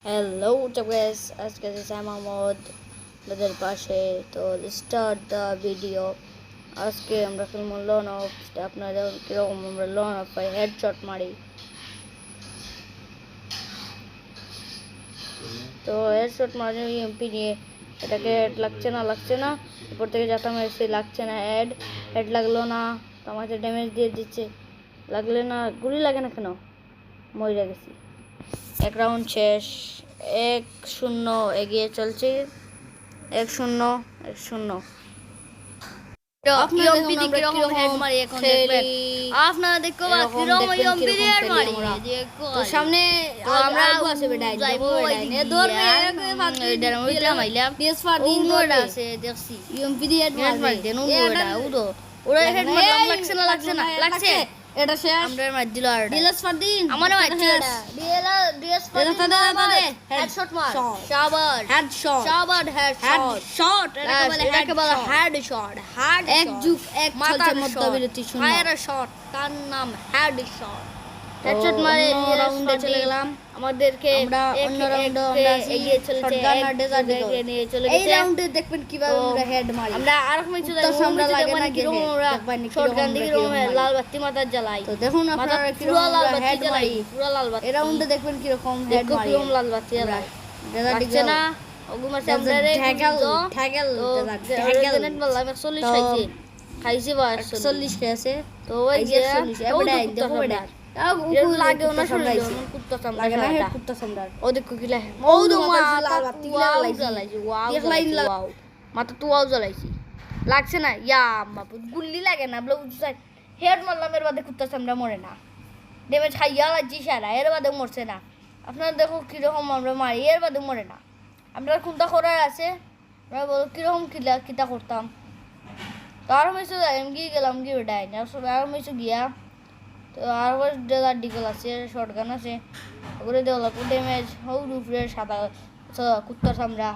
Hello, guys. আজকে সাইম আহমদ আপনাদের পাশে। তো স্টার্ট দ্য ভিডিও। আজকে আমরা খেলবো লন অফ। আপনারা কিরকম আমরা লন অফ হেডশট মারি। তো হেডশট মারি এমপি নিয়ে এটাকে হেড লাগছে না উপর থেকে যাতা মেরেছি, লাগছে না, হেড লাগলো না, তো আমাকে ড্যামেজ দিয়ে দিচ্ছে। লাগলে না, গুলি লাগে না কেন, মরে গেছি। এক রাউন্ড শেষ, 1-0 এগিয়ে চলছে। 1-0। আপনারা দেখো সামনে আমরা লাগছে এটা শেষ। আমরা মার দিল আর ডিএস ফারদিন আমারও মারছে ডিএস ফারদিন হেডশট মার। শাবাশ হেডশট এটাকে বলে হেডশট। এক যুগ এক চলছে মধ্যবিরতি শূন্য ফায়ার শট, তার নাম হেডশট। হেডশট মারে রাউন্ডে চলে গেলাম। আমাদেরকে আমরা অন্য রাউন্ডে আমরা এগিয়ে চলেছে, শটগানার ডেজার্ট দেখে নিয়ে চলে গেছে। এই রাউন্ডে দেখবেন কিভাবে আমরা হেড মারি। আমরা আর কোনো কিছু দেখব আমরা লাগে না কি শটগান দিয়ে রকম লাল বাতি মাথার জ্বালাই। তো দেখুন আপনারা কি রকম হেড মারি, পুরো লাল বাতি। এই রাউন্ডে দেখবেন কি রকম হেড মারি, কি রকম লাল বাতি জ্বালাই। ডেজার্ট দিছে না ওগুমার সামনে রে ঠ্যাগেল নেট বললাম 40 খাইছি বা 40 খেয়েছে। তো ওই যে 40 এবারে দেখো বেটা লাগে না শরীরে কুত্তা সামলা লাগে না কুত্তা সামলা। ও দেখো কি লাগে ও দো লাল বাতি জ্বালাইছি। ওয়াও মাথা তো ওয়াও জ্বালাইছি, লাগছে না। ইয়া বাবু গুল্লি লাগে না ব্লো সাইড হেড মারলাম, এর বাদে কুত্তা সামলা মরে না, ড্যামেজ খাইয়া লাগছি সারা, এর বাদে মরছে না। আপনারা দেখো কিরকম আমরা মারি, এর বাদে মরে না। আমরা কোনটা করার আছে আমরা বলো কিরকম কিতা করতাম। তো আরো মেসে গিয়ে গেলাম গিয়ে বেটাই আরো মেসে গিয়া। তো আর ডেজার্ট ডিগল আছে, শর্টগান আছে, ওগুলো দেওয়া ড্যামেজ হোক রুফরে সাদা কুত্তার সামরা।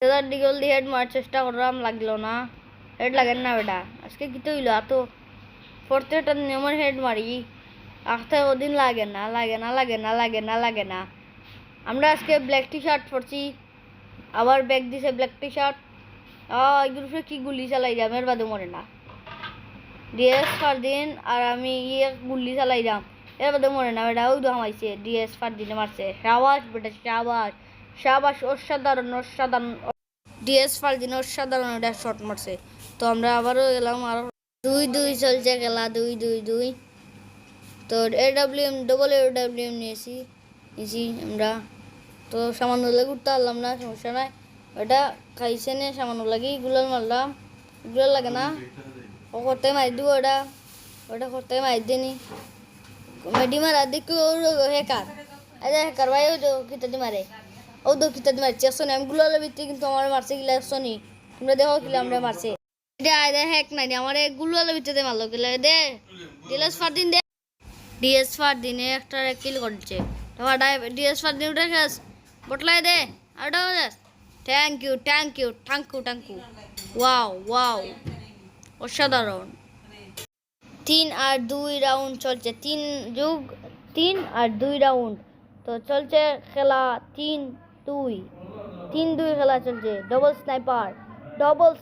ডেজার্ট ডিগল দিয়ে হেড মারার চেষ্টা করলাম, লাগলো না, হেড লাগেন না বেটা। আজকে কি তো হইলো এত প্রত্যেকটা নিয়মের হেড মারি, আজকে ওদিন লাগে না। আমরা আজকে ব্ল্যাক টি শার্ট পরছি, আবার ব্যাগ দিছে ব্ল্যাক টি শার্ট। গ্রুপে কি গুলি চালাই যাম, এর বাদে মরে না। ডিএস ফারদিন আর আমি গুলি চালাই যাম, এর বাদে মরে না বেটা। ওই হামাইছে ডিএস ফারদিনে মারছে। শাবাশ বেটা শাবাশ অসাধারণ ডিএস ফারদিন অসাধারণ একটা শট মারছে। তো আমরা আবারও গেলাম, আর 2-2 চলছে খেলা, 2-2। তো AWM নিয়েছি আমরা। তো সামান্য লাগে উঠতে পারলাম না, সমস্যা নাই, ওটা খাইছে না সামান্য লাগে। গুলাল মারলাম, গুলাল লাগে না, ও করতে মারি দিব, ওটা করতে মারি দিনি মেডি মারা দেখি। হেকার ভাই ও তো কিতাদি মারে, চেসনি আমি গুলালের ভিত্তি, কিন্তু আমার মারছে গিলা সনি। তোমরা দেখো কিলা আমরা মারছে এটা হেক নাই আমার গুলালের ভিত্তিতে মারলো গিলা দে ডিএস ফারদিনে একটা কিল করছে। তোমার ডিএস ফারদিন উঠে গেছ বটলাই দে আর থ্যাংক ইউ ওয়াও অসাধারণ। 3-2 রাউন্ড চলছে, 3 আর 2 রাউন্ড। তো চলছে খেলা 3-2 খেলা চলছে। ডবল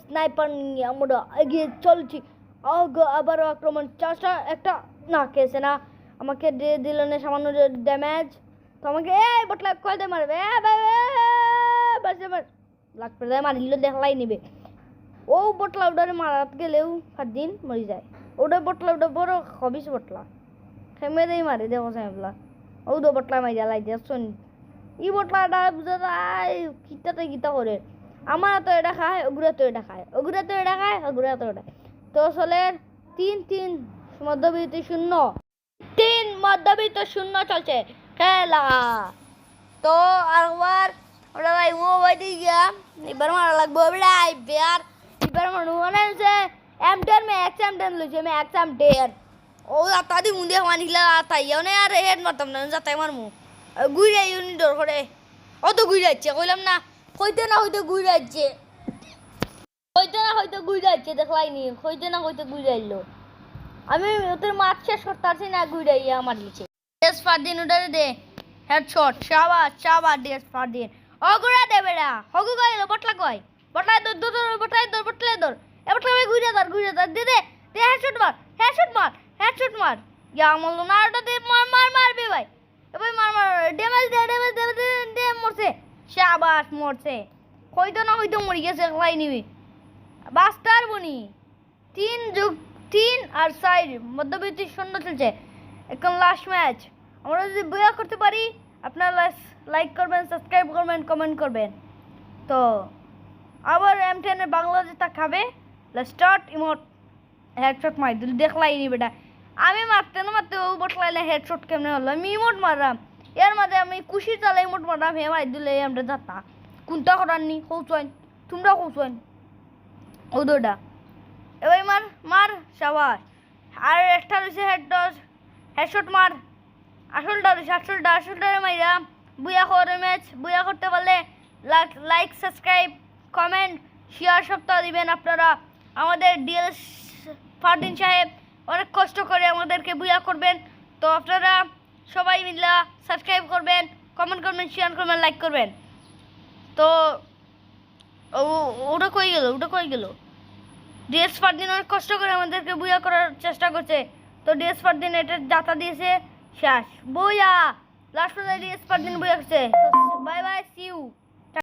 স্নাইপার নিয়ে আমরা এগিয়ে চলছি। আবারও আক্রমণ, চাষা একটা না খেয়েছে না, আমাকে দিয়ে দিল না সামান্য ড্যামেজ। তো আমাকে বটলা কয় দিয়ে মারবে, লাগবে মারিল দেখলাই নিবে। ও বটলা ওটারে মারাত গেলেও ফারদিন মরি যায়। ওটা বটলা ওটা বড় হবিস বটলা খেমে দেই মারে দেখো সাইবলা। ও দো বটলা মাই জ্বালাই দিয়ে শোনি ই বটলাটা বুঝা যায় কিতা করে। আমার তো এটা খায়, ওগুলা তো এটা খায়, তো আসলে 3 মধ্যবিরতি 0 চলছে খেলা। তো আরেকবার ওটা ভাই ও ভাই দিয়ে গিয়া এবার মারা লাগবো এবার মানুষ মনে হচ্ছে M10 লইছে M10 ও আতাদি মুন্দে মানিলা তাইও না আর হেড মারতাম না যাতাই মারমু গুইরা ইউনি ডর করে। ও তো গুইরা যাচ্ছে কইলাম না, হইতে গুইরা যাচ্ছে দেখলাই নি, হইতে গুইরা আইলো। আমি ওদের মাছ শেষ করতে পারছি না, গুইরা ইয়া মারিছে। ফারদিন ওটারে দে হেডশট শাবাশ শাবাশ ডিএস ফারদিন অগুরা দে বেড়া হগু কইলো বটলা কই বটলা দর এবার ঘুরে ধর দে দে দে হেডশট মার ইয়া আমল না ওটা দে মারবে ভাই এবার মার ড্যামেজ দে মরছে শাবাশ মরছে হয়তো মরে গেছে লাই নিবি বাস্টার বনি 3+3 আর 4 মধ্যবিত্তি শূন্য চলছে এখন লাস্ট ম্যাচ আমরা যদি বয়া করতে পারি আপনারা লাইক করবেন সাবস্ক্রাইব করবেন কমেন্ট করবেন তো আবার M10 এর বাংলাদেশটা খাবে লেটস স্টার্ট ইমোট হেডশট মাই দিল দেখলাই নি বেটা আমি মারতে ও বটলাইলে হেডশট কেমনে হলো আমি ইমোট মারলাম এর মধ্যে আমি খুশি চালাই ইমোট মারলাম হে মাই দিলে আমরা যাতা কোনটা করাননি কৌচন তোমরা কৌচন ও দুটা এবার মার শাবাশ আর একটা রয়েছে হেডশট মার আসলটা মাইরা বুয়া করে ম্যাচ বুয়া করতে পারলে লাইক সাবস্ক্রাইব কমেন্ট শেয়ার সপ্তাহ দিবেন আপনারা আমাদের ডিএস ফারদিন সাহেব অনেক কষ্ট করে আমাদেরকে বুয়া করবেন তো আপনারা সবাই মিলে সাবস্ক্রাইব করবেন কমেন্ট করবেন শেয়ার করবেন লাইক করবেন তো ওটা কই গেল ডিএস ফারদিন অনেক কষ্ট করে আমাদেরকে বুয়া করার চেষ্টা করছে তো ডিএস ফারদিন এটা জাতা দিয়েছে শেষ বুয়া লাস্ট ডিএস ফারদিন বুয়া করছে বাই বাই সি ইউ